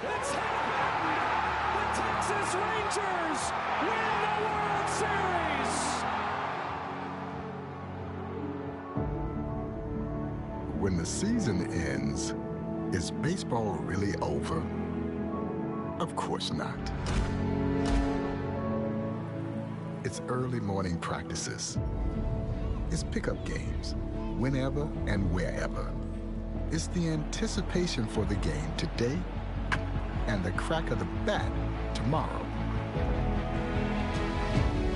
It's happened! The Texas Rangers win the World Series! When the season ends, is baseball really over? Of course not. It's early morning practices. It's pickup games, whenever and wherever. It's the anticipation for the game today and the crack of the bat tomorrow.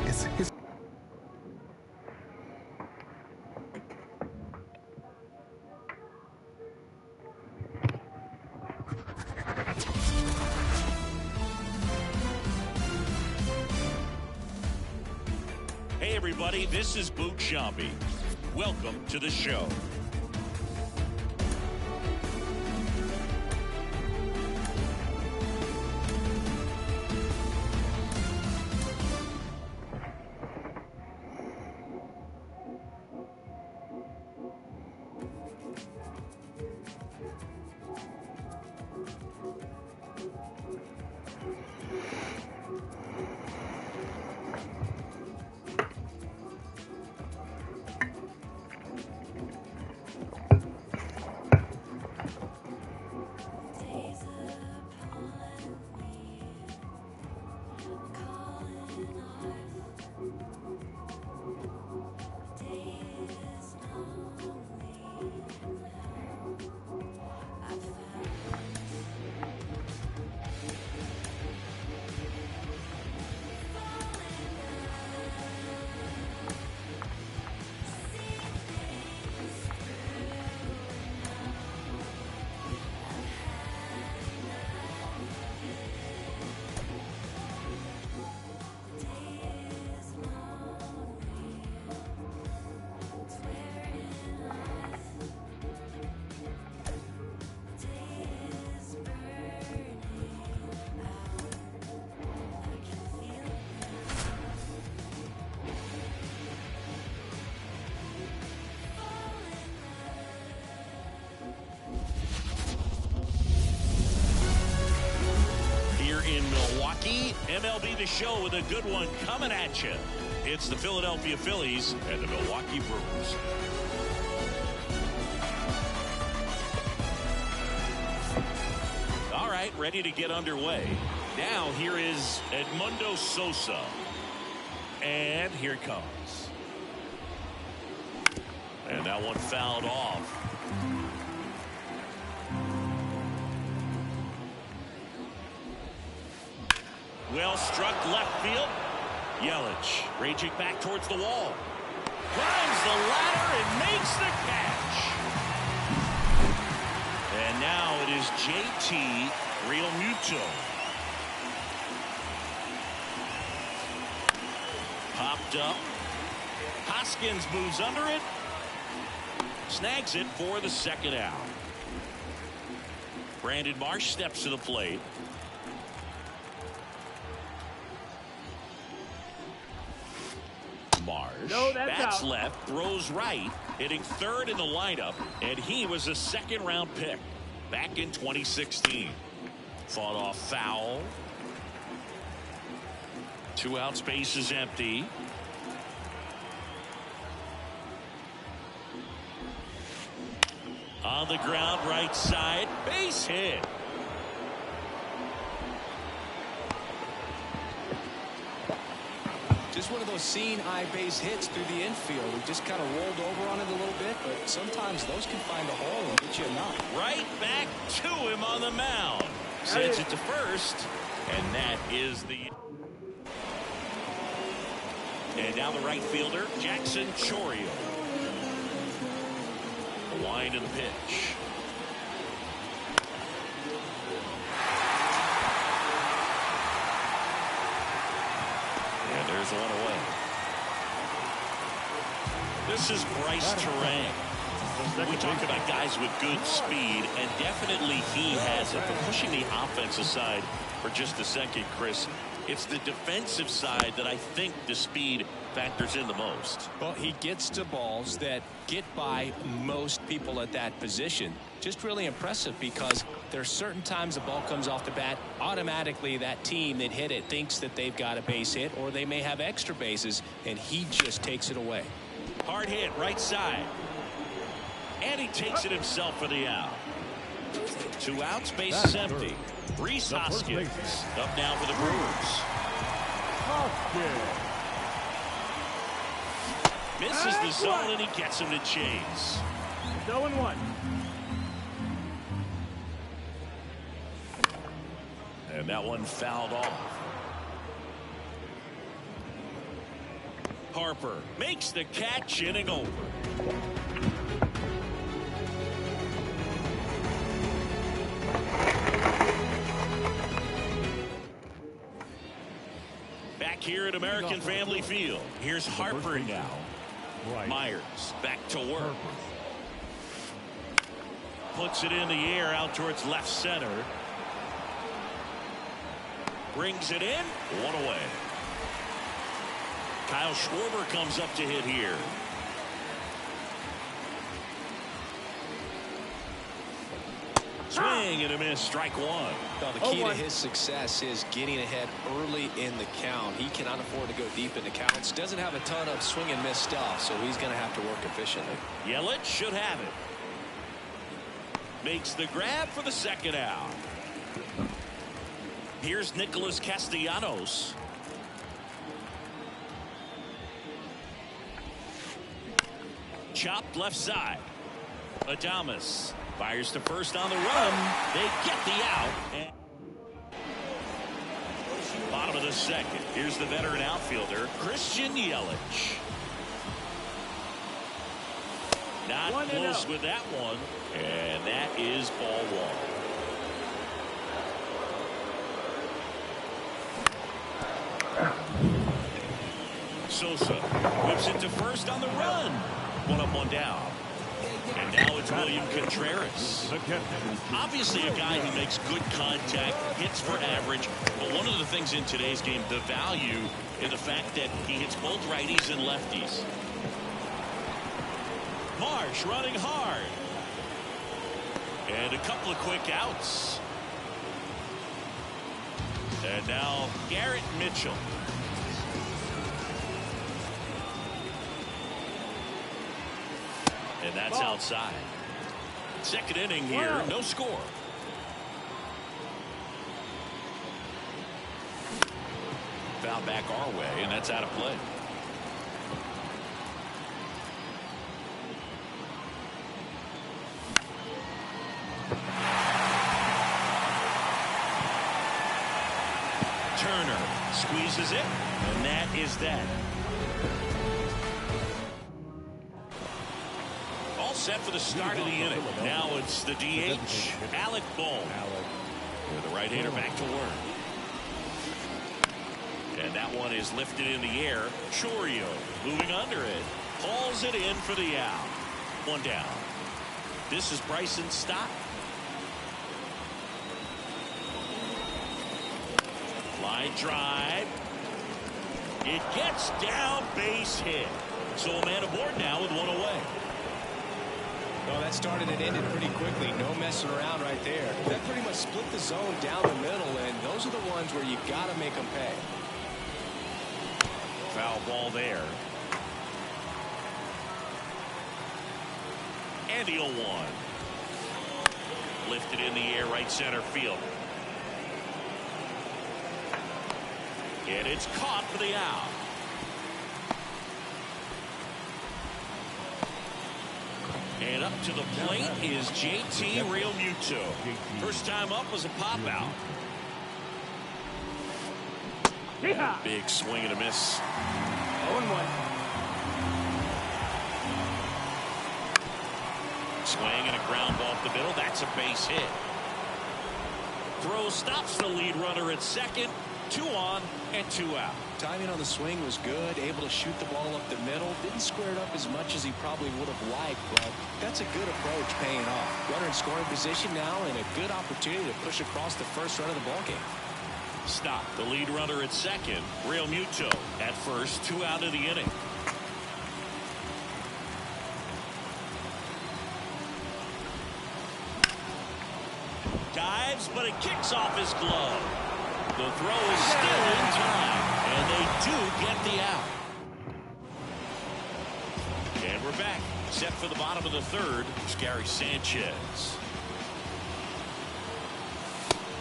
It's his. Hey everybody, this is Boot Shambi. Welcome to the show. In Milwaukee, MLB The Show with a good one coming at you. It's the Philadelphia Phillies and the Milwaukee Brewers. All right, ready to get underway. Now here is Edmundo Sosa. And here it comes. And that one fouled off. Well struck left field. Yelich raging back towards the wall. Climbs the ladder and makes the catch. And now it is JT Realmuto. Popped up. Hoskins moves under it. Snags it for the second out. Brandon Marsh steps to the plate. Marsh bats left, throws right, hitting third in the lineup, and he was a second-round pick back in 2016. Fought off foul. 2 outs, base is empty. On the ground, right side, base hit. Just one of those seeing eye base hits through the infield. He just kind of rolled over on it a little bit, but sometimes those can find a hole and get you a knock. Right back to him on the mound. Sends it to first, and that is the. And now the right fielder, Jackson Chourio. A wind of the pitch. And there's one away. This is Bryce Terang. We talk about guys with good speed, and definitely he has it. But pushing the offense aside for just a second, Chris, It's the defensive side that I think the speed factors in the most. Well, he gets to balls that get by most people at that position. Just really impressive because there's certain times the ball comes off the bat, automatically that team that hit it thinks that they've got a base hit, or they may have extra bases, and he just takes it away. Hard hit right side. And he takes it himself for the out. 2 outs, base is empty. Rhys Hoskins up now for the Brewers. Misses the zone and he gets him to chase. 0-1. And that one fouled off. Harper makes the catch, inning over. Back here at American Family Field. Here's Harper now. Myers back to work. Puts it in the air out towards left center. Brings it in. One away. Kyle Schwarber comes up to hit here. Swing and a miss. Strike one. Well, the key to his success is getting ahead early in the count. He cannot afford to go deep in the counts. Doesn't have a ton of swing and miss stuff, so he's going to have to work efficiently. Yelich should have it. Makes the grab for the second out. Here's Nicholas Castellanos. Chopped left side. Adames fires to first on the run. They get the out. And bottom of the second. Here's the veteran outfielder, Christian Yelich. Not close with that one. And that is ball one. Sosa whips it to first on the run. 1 up, 1 down. And now it's William Contreras. Obviously a guy who makes good contact, hits for average. But one of the things in today's game, the value in the fact that he hits both righties and lefties. Marsh running hard. And a couple of quick outs. And now Garrett Mitchell. And that's outside. Second inning here, no score. Foul back our way, and that's out of play. Turner squeezes it, and that is that. Set for the start of the inning. Now it's the DH, Alec Bohm. With the right-hander back to work. And that one is lifted in the air. Chourio moving under it. Hauls it in for the out. 1 down. This is Bryson Stott. Line drive. It gets down, base hit. So a man aboard now with 1 away. Well, that started and ended pretty quickly. No messing around right there. That pretty much split the zone down the middle, and those are the ones where you got to make them pay. Foul ball there. And the 0-1. Lifted in the air, right center field. And it's caught for the out. And up to the plate is JT Realmuto. First time up was a pop out. Big swing and a miss. 0-1. Swing and a ground ball up the middle. That's a base hit. Throw stops the lead runner at second. 2 on and 2 out. Timing on the swing was good. Able to shoot the ball up the middle. Didn't square it up as much as he probably would have liked, but that's a good approach paying off. Runner in scoring position now and a good opportunity to push across the first run of the ball game. Stop. The lead runner at second, Real Muto at first, 2 out of the inning. Dives, but it kicks off his glove. The throw is still in time, and they do get the out. And we're back. Set for the bottom of the third. It's Gary Sanchez.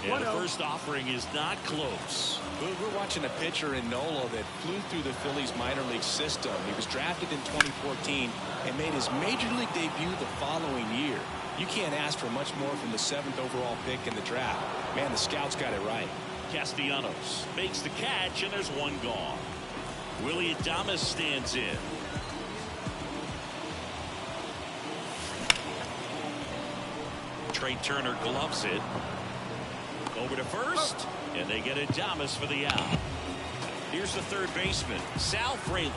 And the first offering is not close. We're watching a pitcher in Nola that flew through the Phillies minor league system. He was drafted in 2014 and made his major league debut the following year. You can't ask for much more from the 7th overall pick in the draft. Man, the scouts got it right. Castellanos makes the catch, and there's one gone. Willie Adames stands in. Trey Turner gloves it. Over to first, and they get Adames for the out. Here's the third baseman, Sal Frelick.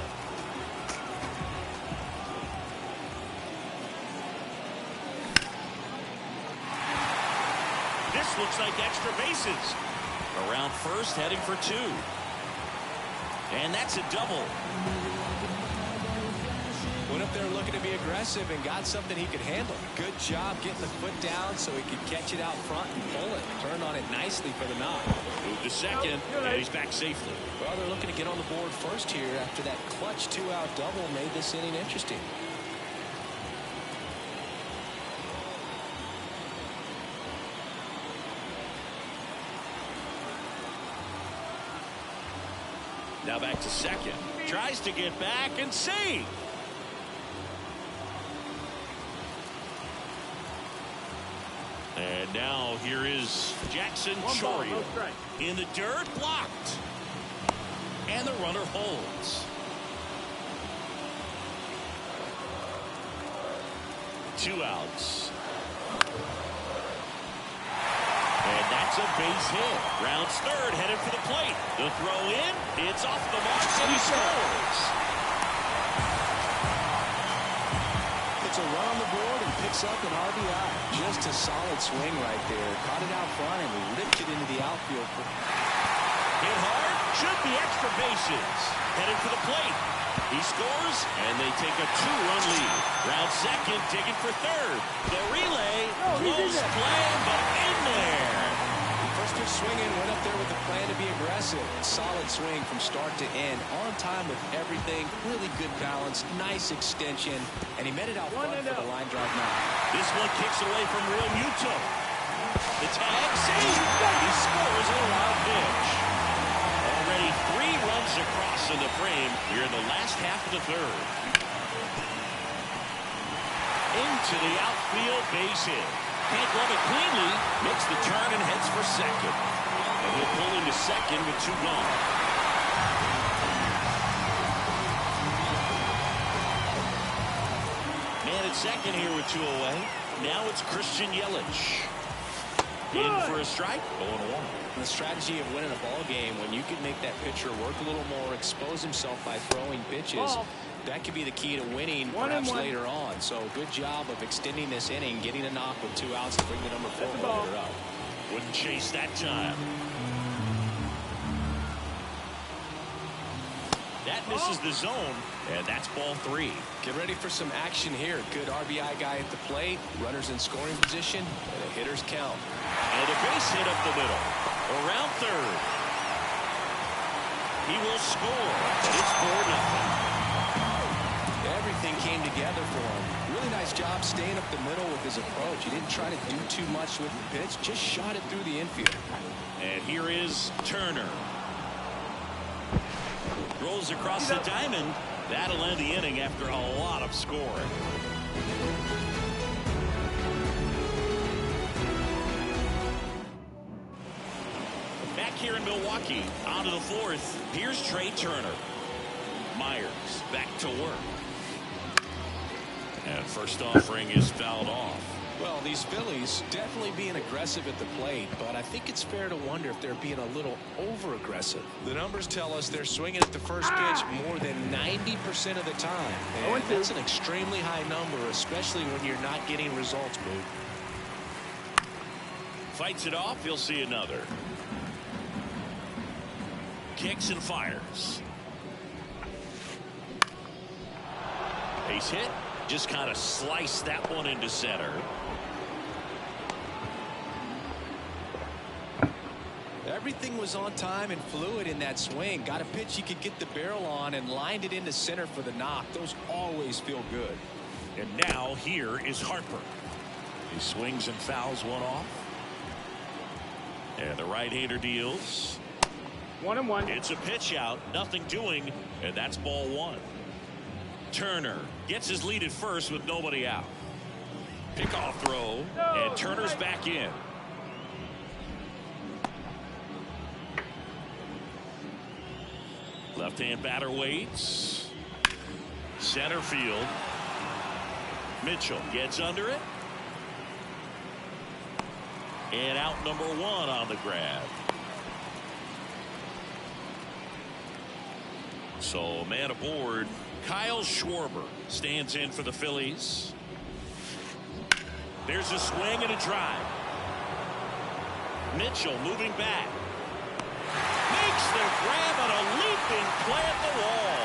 This looks like extra bases. Around first, heading for 2. And that's a double. Went up there looking to be aggressive and got something he could handle. Good job getting the foot down so he could catch it out front and pull it. Turned on it nicely for the knock. Move to second, and he's back safely. Well, they're looking to get on the board first here after that clutch 2-out double made this inning interesting. Now back to second. Tries to get back and save. And now here is Jackson Chorio. In the dirt, blocked. And the runner holds. 2 outs. And that's a base hit. Rounds third, headed for the plate. The throw in, it's off the mark, and he scores. It's a run on the board and picks up an RBI. Just a solid swing right there. Caught it out front and ripped it into the outfield. Hit hard, should be extra bases. Headed for the plate. He scores, and they take a 2-run lead. Round second, digging for third. The relay, close play, but in there. First pitch swinging, went up there with the plan to be aggressive. Solid swing from start to end. On time with everything. Really good balance. Nice extension. And he met it out front for the line drive now. This one kicks away from Real Muto. The tag, save. He scores a wild pitch. Already 3 runs across in the frame here in the last half of the third. Into the outfield, base hit. Can't glove it cleanly. Makes the turn and heads for second. And he'll pull into second with 2 gone. Man at second here with 2 away. Now it's Christian Yelich. In for a strike, 0-1. The strategy of winning a ball game, when you can make that pitcher work a little more, expose himself by throwing pitches, that could be the key to winning perhaps later on. So good job of extending this inning, getting a knock with 2 outs to bring the number 4 hitter up. Wouldn't chase that time. That misses the zone, and that's ball 3. Get ready for some action here. Good RBI guy at the plate, runners in scoring position, and a hitter's count. And a base hit up the middle. Around third. He will score, and it's 4-0. Everything came together for him. Really nice job staying up the middle with his approach. He didn't try to do too much with the pitch, just shot it through the infield. And here is Turner. Rolls across the diamond. That'll end the inning after a lot of scoring. Back here in Milwaukee, on to the 4th. Here's Trey Turner. Myers back to work. And first offering is fouled off. Well, these Phillies definitely being aggressive at the plate, but I think it's fair to wonder if they're being a little over-aggressive. The numbers tell us they're swinging at the first pitch more than 90% of the time. And that's an extremely high number, especially when you're not getting results, Boog. Fights it off, you'll see another. kicks and fires. Base hit. Just kind of sliced that one into center. Everything was on time and fluid in that swing. Got a pitch he could get the barrel on and lined it into center for the knock. Those always feel good. And now here is Harper. He swings and fouls one off. And the right-hander deals. 1-1. It's a pitch out, nothing doing, and that's ball one. Turner gets his lead at first with nobody out. Pickoff throw, and Turner's back in. Left-hand batter waits. Center field. Mitchell gets under it. And out number one on the grab. So man aboard. Kyle Schwarber stands in for the Phillies. There's a swing and a drive. Mitchell moving back. Makes the grab on a leaping play at the wall.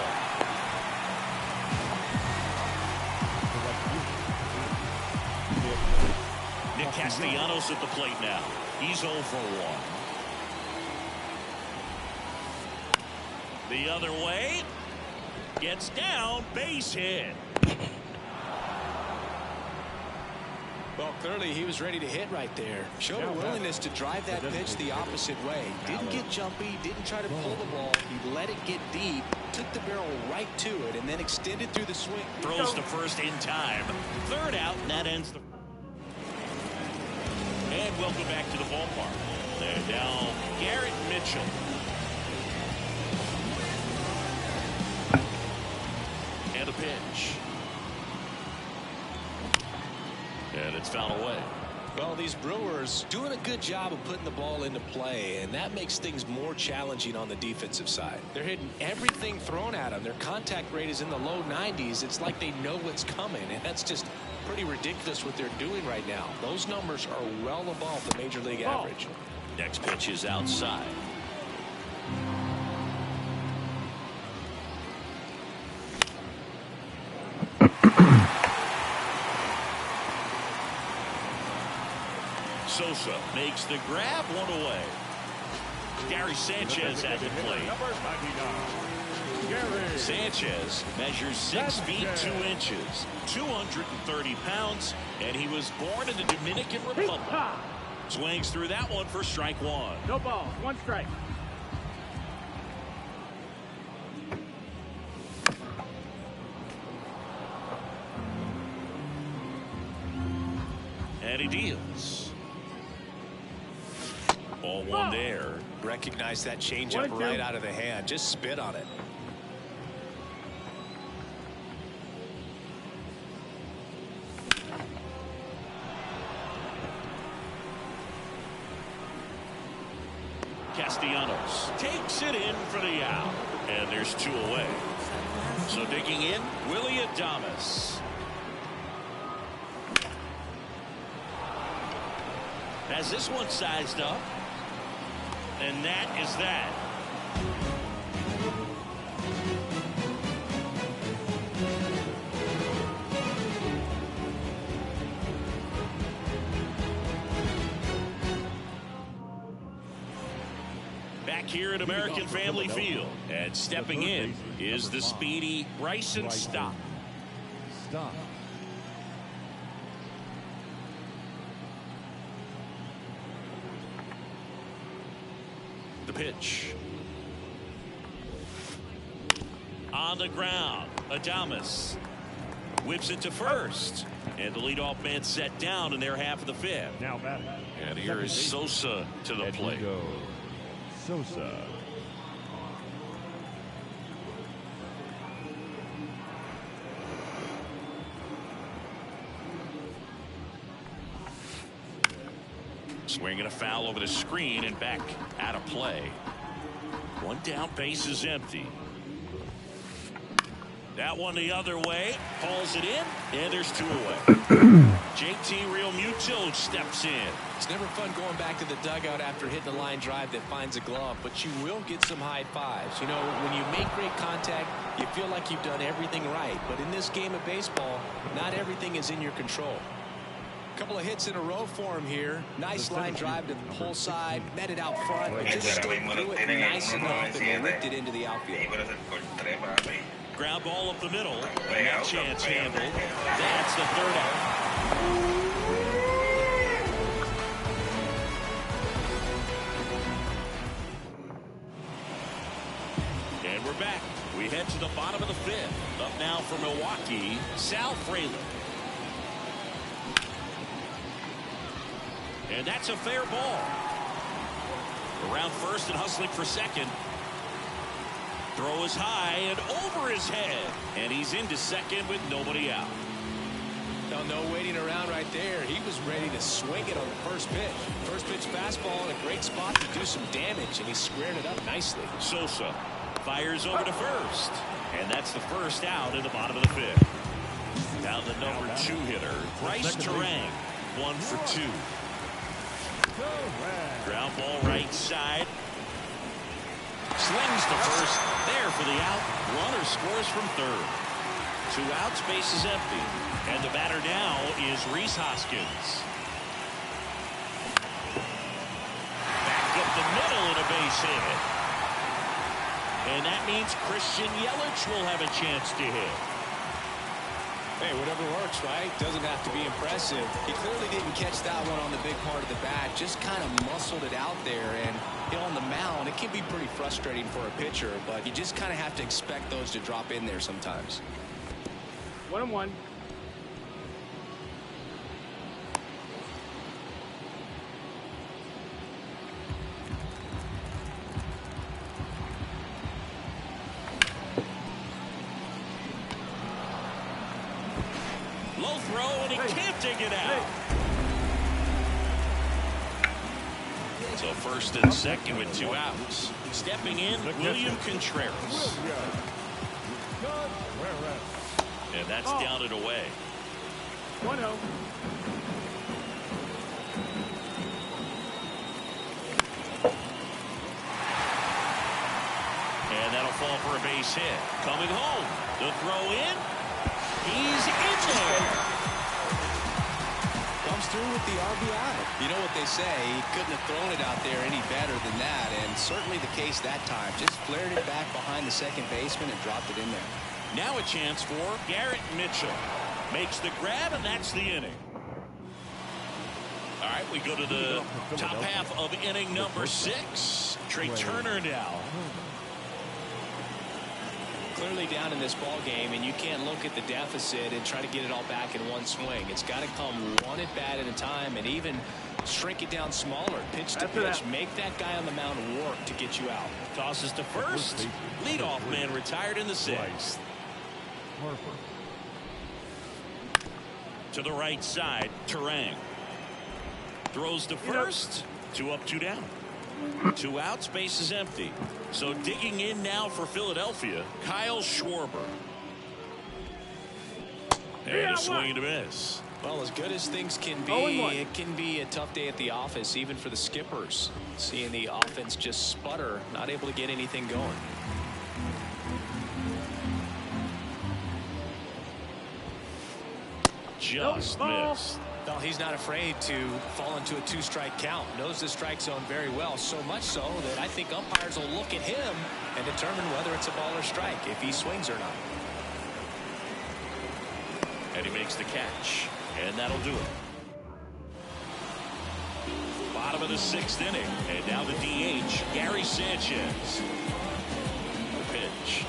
Nick Castellanos at the plate now. He's 0 for 1. The other way. Gets down, base hit. Well, clearly he was ready to hit right there. Showed a willingness to drive that pitch the opposite way. Didn't get jumpy, didn't try to pull the ball. He let it get deep, took the barrel right to it, and then extended through the swing. Throws to first in time. Third out, and that ends the... And welcome back to the ballpark. And now Garrett Mitchell. And a pitch. And it's fouled away. Well, these Brewers doing a good job of putting the ball into play, and that makes things more challenging on the defensive side. They're hitting everything thrown at them. Their contact rate is in the low 90s. It's like they know what's coming, and that's just pretty ridiculous what they're doing right now. Those numbers are well above the major league average. Next pitch is outside. Sosa makes the grab, one away. Gary Sanchez at the plate. Sanchez measures 6 feet 2 inches, 230 pounds, and he was born in the Dominican Republic. Swings through that one for strike one. No balls, 1 strike. And he deals. Ball one there. Recognize that changeup right out of the hand. Just spit on it. Castellanos takes it in for the out. And there's 2 away. So digging in, Willie Adames. Has this one sized up. And that is that. Back here at American Family Field. And stepping in is the speedy Bryson Stott. The pitch. On the ground, Adames whips it to first. And the leadoff man set down in their half of the 5th. Now batting. And here is Sosa to the plate. Sosa. Swinging a foul over the screen and back out of play. 1 down, base is empty. That one the other way. Hauls it in. And there's 2 away. JT Realmuto steps in. It's never fun going back to the dugout after hitting a line drive that finds a glove, but you will get some high fives. You know, when you make great contact, you feel like you've done everything right. But in this game of baseball, not everything is in your control. A couple of hits in a row for him here. Nice line drive to the pull side, met it out front, but just stayed through it nice enough and ripped it into the outfield. Ground ball up the middle. And that chance handled. That's the 3rd out. And we're back. We head to the bottom of the 5th. Up now for Milwaukee, Sal Frelick. And that's a fair ball. Around first and hustling for second. Throw is high and over his head. And he's into second with nobody out. No waiting around right there. He was ready to swing it on the first pitch. First pitch fastball in a great spot to do some damage, and he squared it up nicely. Sosa fires over to first. And that's the first out in the bottom of the 5th. Now the number 2 hitter, Bryce Turang, 1 for 2. Ground ball right side. Slings to first. There for the out. Runner scores from 3rd. 2 outs, base is empty. And the batter now is Rhys Hoskins. Back up the middle and a base hit. And that means Christian Yelich will have a chance to hit. Hey, whatever works, right? Doesn't have to be impressive. He clearly didn't catch that one on the big part of the bat. Just kind of muscled it out there. And on the mound, it can be pretty frustrating for a pitcher, but you just kind of have to expect those to drop in there sometimes. 1-1. Low throw, and he can't dig it out. So first and second with 2 outs. Stepping in, William Contreras. And that's down and away. 1-0. And that'll fall for a base hit. Coming home. The throw in. He's in there. Comes through with the RBI. You know what they say, he couldn't have thrown it out there any better than that, and certainly the case that time. Just flared it back behind the second baseman and dropped it in there. Now a chance for Garrett Mitchell. Makes the grab, and that's the inning. All right, we go to the top half of inning number 6. Trey Turner now. Clearly down in this ball game, and you can't look at the deficit and try to get it all back in one swing. It's got to come one at bat at a time, and even shrink it down smaller, pitch to pitch. Make that guy on the mound work to get you out. Tosses to first. Leadoff man retired in the 6th. To the right side, Turang. Throws to first. 2 up, 2 down. 2 outs, base is empty. So digging in now for Philadelphia, Kyle Schwarber. And a swing and a miss. Well, as good as things can be, it can be a tough day at the office, even for the skippers. Seeing the offense just sputter, not able to get anything going. Just missed. Well, he's not afraid to fall into a 2-strike count. Knows the strike zone very well, so much so that I think umpires will look at him and determine whether it's a ball or strike, if he swings or not. And he makes the catch, and that'll do it. Bottom of the 6th inning, and now the DH, Gary Sanchez. The pitch.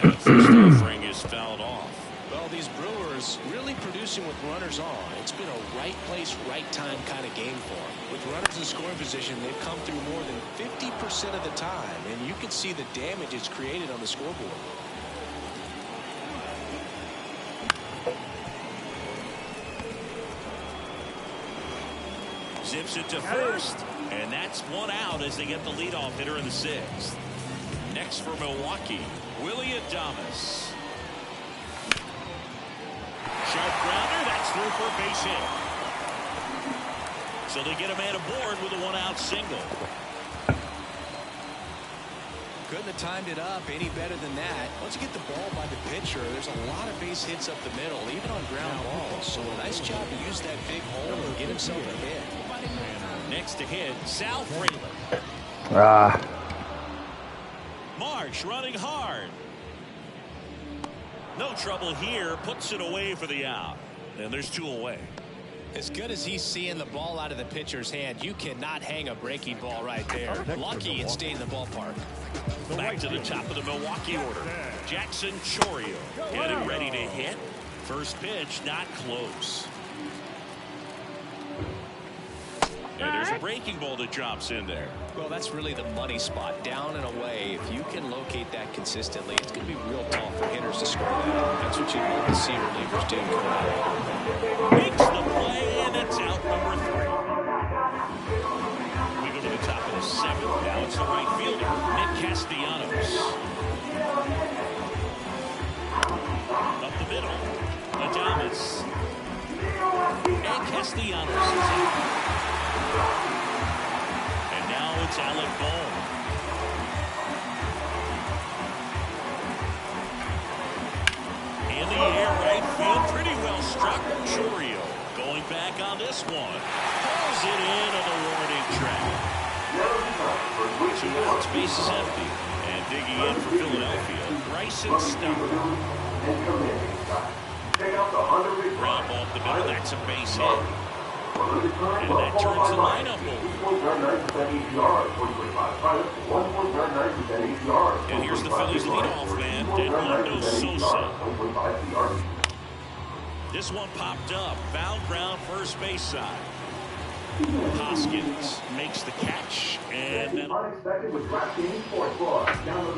And the first offering is fouled off. Well, these Brewers really producing with runners on. It's been a right place, right time kind of game for them. With runners in scoring position, they've come through more than 50% of the time, and you can see the damage it's created on the scoreboard. Zips it to first, and that's 1 out as they get the leadoff hitter in the 6th. Next for Milwaukee, William Adames. Sharp grounder, that's through for a base hit. So they get a man aboard with a one-out single. Couldn't have timed it up any better than that. Once you get the ball by the pitcher, there's a lot of base hits up the middle, even on ground balls. So a nice job to use that big hole and get himself a hit. Next to hit, Sal Frelick. Marsh running hard. No trouble here, puts it away for the out. And there's 2 away. As good as he's seeing the ball out of the pitcher's hand, you cannot hang a breaking ball right there. Lucky it stayed in the ballpark. Back to the top of the Milwaukee order. Jackson Chourio getting ready to hit. First pitch, not close. And there's a breaking ball that drops in there. Well, that's really the money spot. Down and away. If you can locate that consistently, it's going to be real tough for hitters to score that. That's what you want to see relievers do. Makes the play, and it's out number 3. We go to the top of the 7th. Now it's the right fielder, Nick Castellanos. Up the middle, Adames. And Castellanos is out. And now it's Alec Bohm. In the air, right field, pretty well struck. Chourio going back on this one. Pulls it in on the warning track. 2 outs, base is empty. And digging in for Philadelphia, Bryson Stump. Ground ball up the middle, that's a base hit. And that turns the lineup over. And here's the Phillies leadoff man, Edmundo Sosa. This one popped up, foul ground first base side. Hoskins makes the catch, and then welcome back to the ballpark.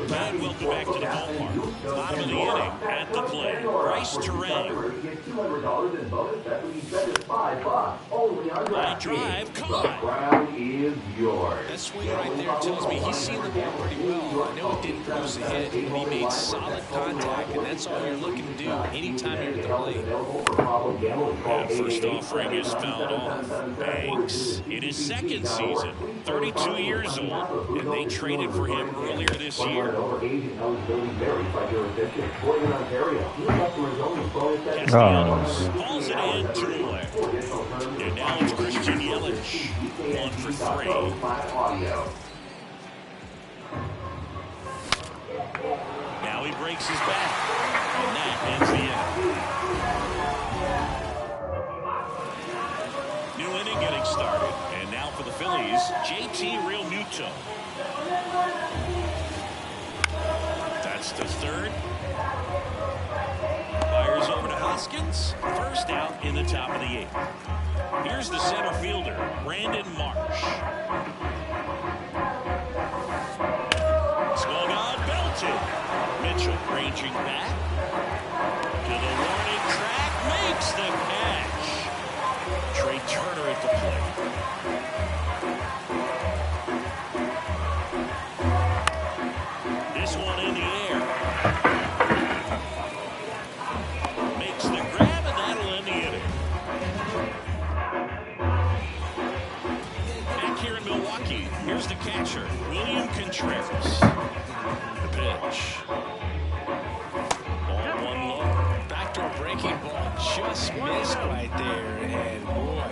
Bottom of the inning at the plate. Bryce Terang. Line drive, caught. That swing right there tells me he's seen the ball pretty well. I know it didn't produce a hit, but he made solid contact, and that's all you're looking to do anytime you're at the plate. And first offering is fouled off. Banks in his 2nd season, 32 years old, and they traded for him earlier this year. Castellanos calls it in 2 away. And now it's Christian Yelich, 1 for 3. Now he breaks his back, and that ends the inning. New inning getting started, and now for the Phillies, JT Realmuto. That's the 3rd. Fires over to Hoskins. First out in the top of the 8th. Here's the center fielder, Brandon Marsh. Swung on, belted. Mitchell ranging back to the warning track, makes the catch. Trey Turner at the plate. This one in the air. Makes the grab, and that'll end the inning. Back here in Milwaukee, here's the catcher, William Contreras. The pitch. Ball 1 low. Backdoor breaking ball just missed right there, and boy,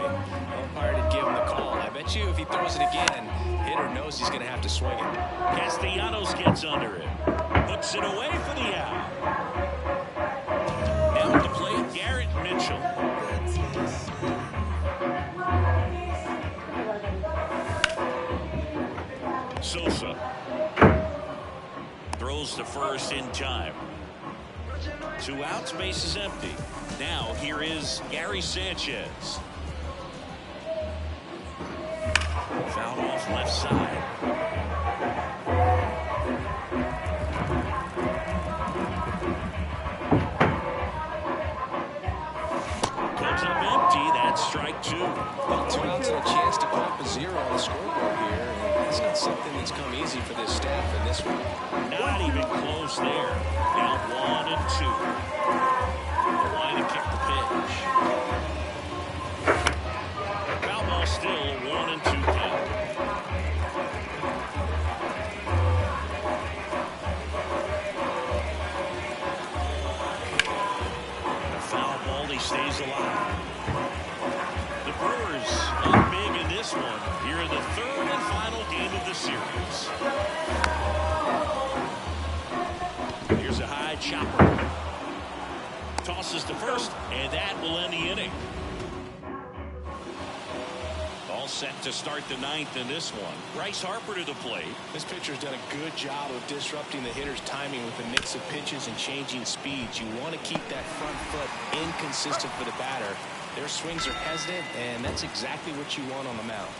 umpire didn't give him the call. I bet you if he throws it again, hitter knows he's going to have to swing it. Castellanos gets under it. Puts it away for the out. Now at the plate, Garrett Mitchell. Sosa throws to first in time. 2 outs, base is empty. Now here is Gary Sanchez. Fouled off left side. Comes up empty. That's strike 2. Well, 2 outs and a chance to put up a 0 on the scoreboard here. And That's not something that's come easy for this staff in this one. Not even close there. Now 1-2. The line to kick the pitch. Foul ball still, 1-2 count. And a foul ball, he stays alive. The Brewers up big in this one here in the third and final game of the series. Here's a high chopper. Tosses to first, and that will end the inning. All set to start the ninth in this one. Bryce Harper to the plate. This pitcher's done a good job of disrupting the hitter's timing with a mix of pitches and changing speeds. You want to keep that front foot inconsistent for the batter. Their swings are hesitant, and that's exactly what you want on the mound.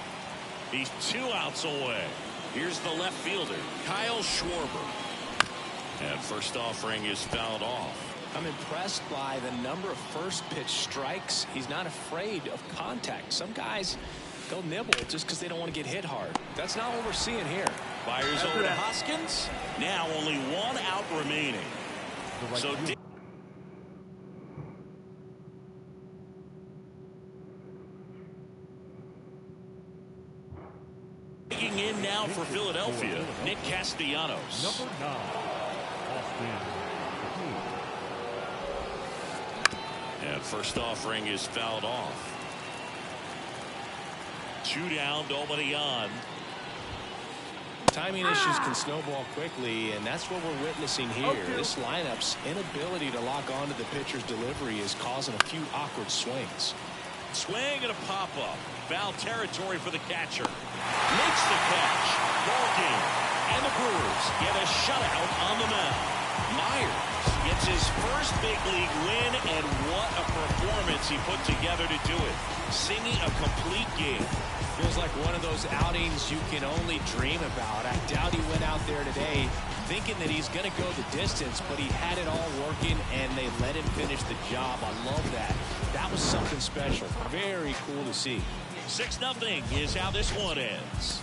He's 2 outs away. Here's the left fielder, Kyle Schwarber. And first offering is fouled off. I'm impressed by the number of first pitch strikes. He's not afraid of contact. Some guys, they'll nibble just because they don't want to get hit hard. That's not what we're seeing here. Fires over to Hoskins. Now only 1 out remaining. So digging in now for Philadelphia, Nick Castellanos. Number 9, Austin. And first offering is fouled off. 2 down, nobody on. Timing issues can snowball quickly, and that's what we're witnessing here. This lineup's inability to lock onto the pitcher's delivery is causing a few awkward swings. Swing and a pop-up. Foul territory for the catcher. Makes the catch. Ball game. And the Brewers get a shutout on the mound. Myers gets his first big league win, and what a performance he put together to do it. Singing a complete game. Feels like one of those outings you can only dream about. I doubt he went out there today thinking that he's going to go the distance, but he had it all working, and they let him finish the job. I love that. That was something special. Very cool to see. 6-0 is how this one ends.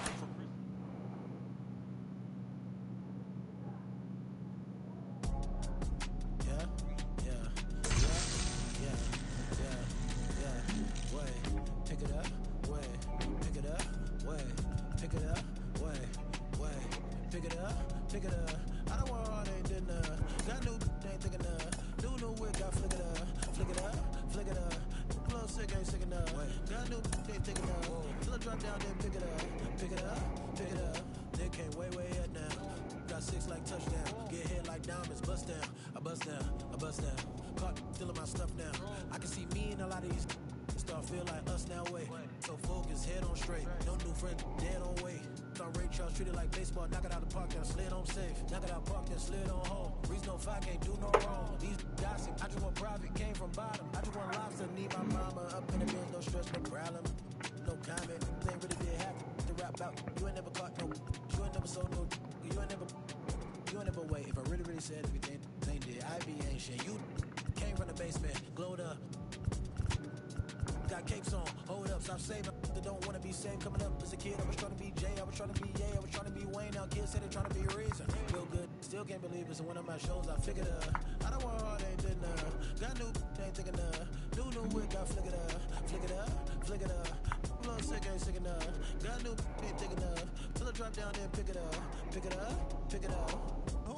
Shows I figured I don't want hard, ain't did none. Got new, ain't thinking none. New whip, got flick it up. A little sick, ain't sick enough. Got new, ain't thinking enough. Till I drop down there, pick it up.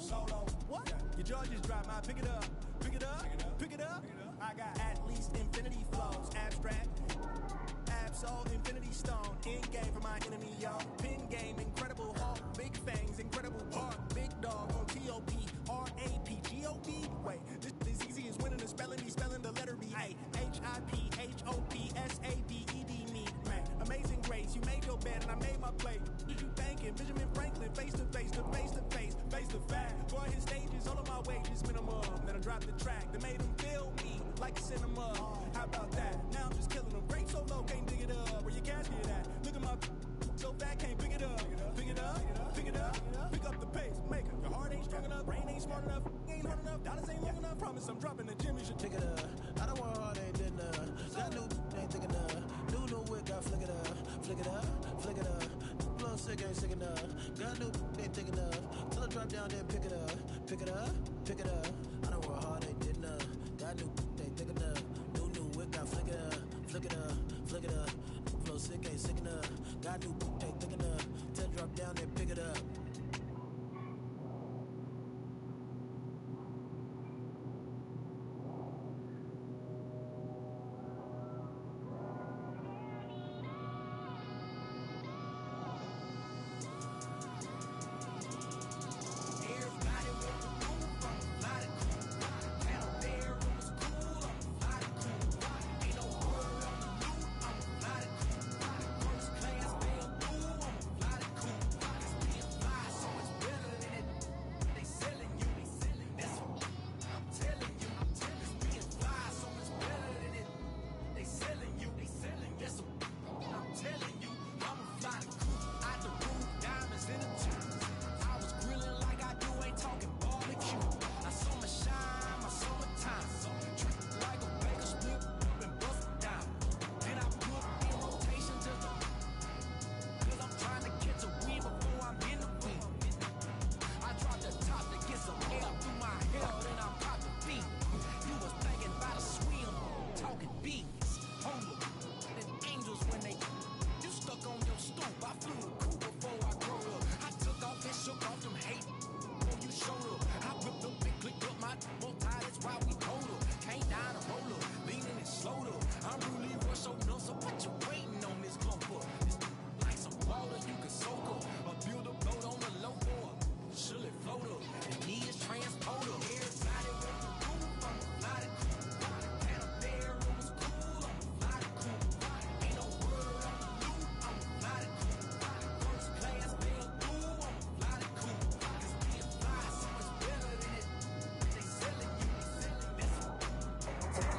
Solo, what? Your jaw just dropped, man. Pick it up. I got at least infinity flows, abstract. Absol, infinity stone. End game for my enemy, y'all. Pin game, incredible hawk. Big fangs, incredible bark. Big dog on TOP. RAPGOB. Wait, this is easy as winning the spelling. Be spelling the letter B. HIPHOPSABED. Me, man. Amazing grace. You made your bed and I made my plate. You thanking Benjamin Franklin. Face to face, to face to face, face to fact. Boy, his stages, all of my wages minimum. Then I dropped the track that made him feel me like a cinema. How about that? Now I'm just killing them. Break so low, can't dig it up. Where your casket at? Look at my so fat, can't pick it up. Pick up the pace, make it. Your heart ain't strong enough, brain ain't smart enough, ain't hard enough, dollars ain't long enough. Promise I'm dropping the gym, you should pick it up. I don't want hard, ain't did none. Got new, ain't thinking none. New whip, got flick it up. A little sick, ain't sick enough. Got new, ain't thick enough. Till I drop down, then pick it up. Pick it up, pick it up. I don't work hard, ain't did enough. Got new, ain't thick enough. New whip, got flick it up. Flick it up, flick it up. Flow sick, ain't sick enough. Got new, ain't thick enough. Till I drop down, then pick it up.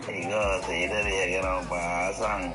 Digo, sí, te dije que no pasan.